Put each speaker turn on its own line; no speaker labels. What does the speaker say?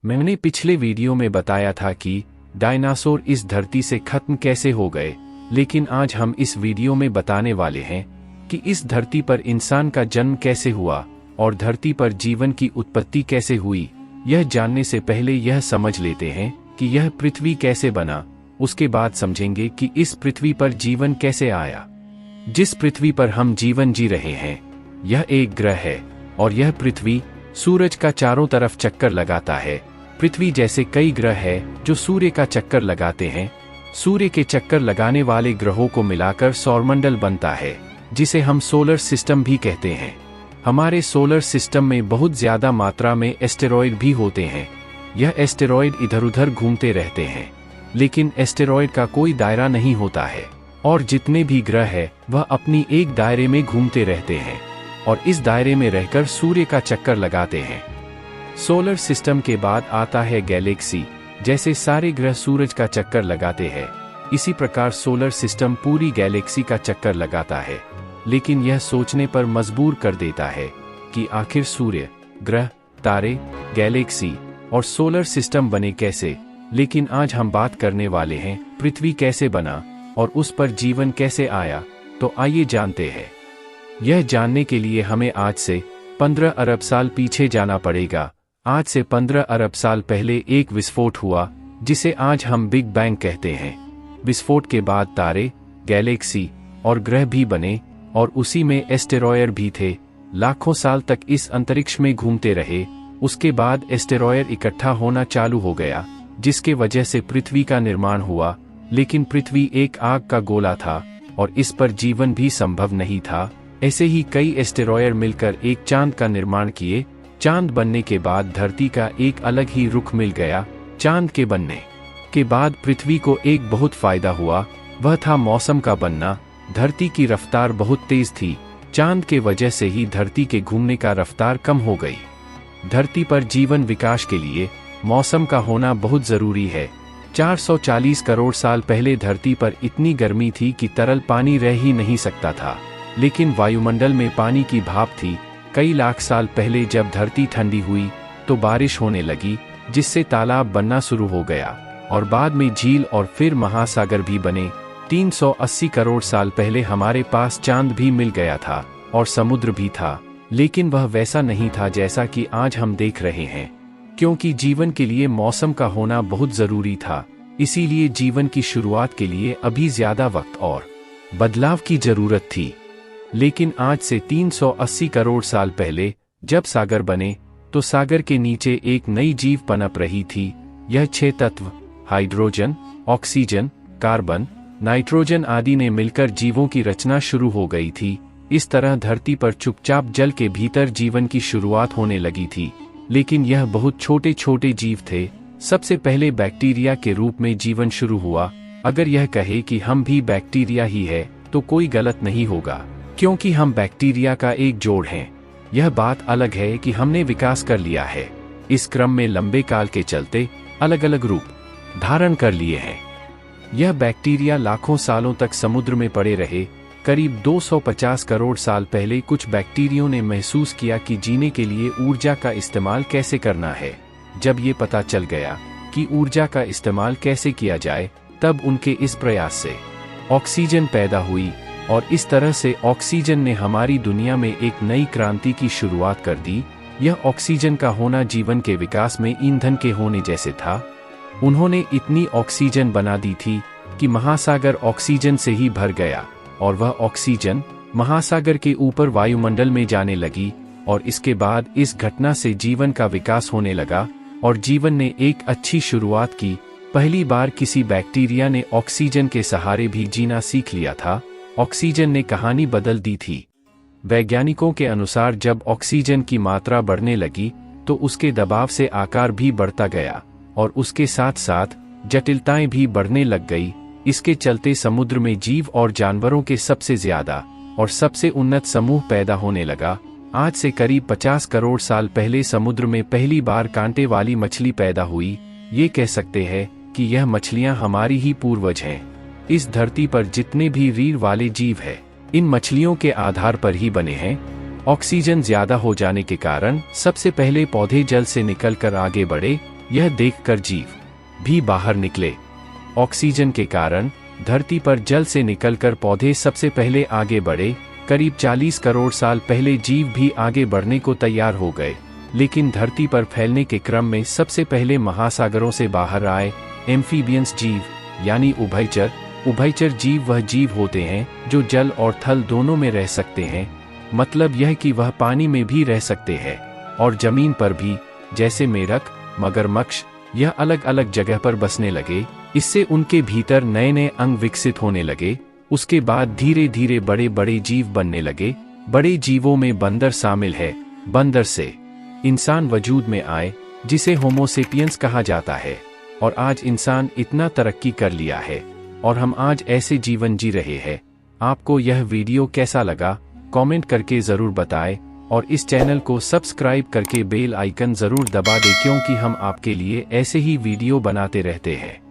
मैंने पिछले वीडियो में बताया था कि डायनासोर इस धरती से खत्म कैसे हो गए, लेकिन आज हम इस वीडियो में बताने वाले हैं कि इस धरती पर इंसान का जन्म कैसे हुआ और धरती पर जीवन की उत्पत्ति कैसे हुई। यह जानने से पहले यह समझ लेते हैं कि यह पृथ्वी कैसे बना, उसके बाद समझेंगे कि इस पृथ्वी पर जीवन कैसे आया। जिस पृथ्वी पर हम जीवन जी रहे हैं, यह एक ग्रह है और यह पृथ्वी सूरज का चारों तरफ चक्कर लगाता है। पृथ्वी जैसे कई ग्रह हैं जो सूर्य का चक्कर लगाते हैं। सूर्य के चक्कर लगाने वाले ग्रहों को मिलाकर सौरमंडल बनता है, जिसे हम सोलर सिस्टम भी कहते हैं। हमारे सोलर सिस्टम में बहुत ज्यादा मात्रा में एस्टेरॉयड भी होते हैं। यह एस्टेरॉयड इधर उधर घूमते रहते हैं, लेकिन एस्टेरॉयड का कोई दायरा नहीं होता है और जितने भी ग्रह हैं वह अपनी एक दायरे में घूमते रहते हैं और इस दायरे में रहकर सूर्य का चक्कर लगाते हैं। सोलर सिस्टम के बाद आता है गैलेक्सी। जैसे सारे ग्रह सूरज का चक्कर लगाते हैं, इसी प्रकार सोलर सिस्टम पूरी गैलेक्सी का चक्कर लगाता है। लेकिन यह सोचने पर मजबूर कर देता है कि आखिर सूर्य, ग्रह, तारे, गैलेक्सी और सोलर सिस्टम बने कैसे। लेकिन आज हम बात करने वाले हैं पृथ्वी कैसे बना और उस पर जीवन कैसे आया। तो आइए जानते हैं। यह जानने के लिए हमें आज से 15 अरब साल पीछे जाना पड़ेगा। आज से 15 अरब साल पहले एक विस्फोट हुआ, जिसे आज हम बिग बैंग कहते हैं। विस्फोट के बाद तारे, गैलेक्सी और ग्रह भी बने और उसी में एस्टेरॉयड भी थे। लाखों साल तक इस अंतरिक्ष में घूमते रहे। उसके बाद एस्टेरॉयड इकट्ठा होना चालू हो गया, जिसके वजह से पृथ्वी का निर्माण हुआ। लेकिन पृथ्वी एक आग का गोला था और इस पर जीवन भी संभव नहीं था। ऐसे ही कई एस्टेरॉयड मिलकर एक चांद का निर्माण किए। चांद बनने के बाद धरती का एक अलग ही रुख मिल गया। चांद के बनने के बाद पृथ्वी को एक बहुत फायदा हुआ, वह था मौसम का बनना। धरती की रफ्तार बहुत तेज थी। चांद के वजह से ही धरती के घूमने का रफ्तार कम हो गई। धरती पर जीवन विकास के लिए मौसम का होना बहुत जरूरी है। 440 करोड़ साल पहले धरती पर इतनी गर्मी थी कि तरल पानी रह ही नहीं सकता था, लेकिन वायुमंडल में पानी की भाप थी। कई लाख साल पहले जब धरती ठंडी हुई तो बारिश होने लगी, जिससे तालाब बनना शुरू हो गया और बाद में झील और फिर महासागर भी बने। 380 करोड़ साल पहले हमारे पास चांद भी मिल गया था और समुद्र भी था, लेकिन वह वैसा नहीं था जैसा कि आज हम देख रहे हैं, क्योंकि जीवन के लिए मौसम का होना बहुत जरूरी था। इसीलिए जीवन की शुरुआत के लिए अभी ज्यादा वक्त और बदलाव की जरूरत थी। लेकिन आज से 380 करोड़ साल पहले जब सागर बने तो सागर के नीचे एक नई जीव पनप रही थी। यह 6 तत्व हाइड्रोजन, ऑक्सीजन, कार्बन, नाइट्रोजन आदि ने मिलकर जीवों की रचना शुरू हो गई थी। इस तरह धरती पर चुपचाप जल के भीतर जीवन की शुरुआत होने लगी थी। लेकिन यह बहुत छोटे छोटे जीव थे। सबसे पहले बैक्टीरिया के रूप में जीवन शुरू हुआ। अगर यह कहे कि हम भी बैक्टीरिया ही है तो कोई गलत नहीं होगा, क्योंकि हम बैक्टीरिया का एक जोड़ हैं। यह बात अलग है कि हमने विकास कर लिया है। इस क्रम में लंबे काल के चलते अलग अलग रूप धारण कर लिए हैं। यह बैक्टीरिया लाखों सालों तक समुद्र में पड़े रहे। करीब 250 करोड़ साल पहले कुछ बैक्टीरियों ने महसूस किया कि जीने के लिए ऊर्जा का इस्तेमाल कैसे करना है। जब ये पता चल गया कि ऊर्जा का इस्तेमाल कैसे किया जाए, तब उनके इस प्रयास से ऑक्सीजन पैदा हुई और इस तरह से ऑक्सीजन ने हमारी दुनिया में एक नई क्रांति की शुरुआत कर दी। यह ऑक्सीजन का होना जीवन के विकास में ईंधन के होने जैसे था। उन्होंने इतनी ऑक्सीजन बना दी थी कि महासागर ऑक्सीजन से ही भर गया और वह ऑक्सीजन महासागर के ऊपर वायुमंडल में जाने लगी और इसके बाद इस घटना से जीवन का विकास होने लगा और जीवन ने एक अच्छी शुरुआत की। पहली बार किसी बैक्टीरिया ने ऑक्सीजन के सहारे भी जीना सीख लिया था। ऑक्सीजन ने कहानी बदल दी थी। वैज्ञानिकों के अनुसार जब ऑक्सीजन की मात्रा बढ़ने लगी तो उसके दबाव से आकार भी बढ़ता गया और उसके साथ साथ जटिलताएं भी बढ़ने लग गई। इसके चलते समुद्र में जीव और जानवरों के सबसे ज्यादा और सबसे उन्नत समूह पैदा होने लगा। आज से करीब 50 करोड़ साल पहले समुद्र में पहली बार कांटे वाली मछली पैदा हुई। ये कह सकते हैं कि यह मछलियां हमारी ही पूर्वज हैं। इस धरती पर जितने भी रीढ़ वाले जीव हैं, इन मछलियों के आधार पर ही बने हैं। ऑक्सीजन ज्यादा हो जाने के कारण सबसे पहले पौधे जल से निकलकर आगे बढ़े यह देखकर जीव भी बाहर निकले। ऑक्सीजन के कारण धरती पर जल से निकलकर पौधे सबसे पहले आगे बढ़े। करीब 40 करोड़ साल पहले जीव भी आगे बढ़ने को तैयार हो गए, लेकिन धरती पर फैलने के क्रम में सबसे पहले महासागरों से बाहर आए एम्फीबियंस जीव, यानी उभयचर। उभयचर जीव वह जीव होते हैं जो जल और थल दोनों में रह सकते हैं। मतलब यह कि वह पानी में भी रह सकते हैं और जमीन पर भी, जैसे मेढक, मगरमच्छ। यह अलग अलग जगह पर बसने लगे। इससे उनके भीतर नए नए अंग विकसित होने लगे। उसके बाद धीरे धीरे बड़े बड़े जीव बनने लगे। बड़े जीवों में बंदर शामिल है। बंदर से इंसान वजूद में आए, जिसे होमो सेपियंस कहा जाता है। और आज इंसान इतना तरक्की कर लिया है और हम आज ऐसे जीवन जी रहे हैं। आपको यह वीडियो कैसा लगा कमेंट करके ज़रूर बताएं और इस चैनल को सब्सक्राइब करके बेल आइकन ज़रूर दबा दें, क्योंकि हम आपके लिए ऐसे ही वीडियो बनाते रहते हैं।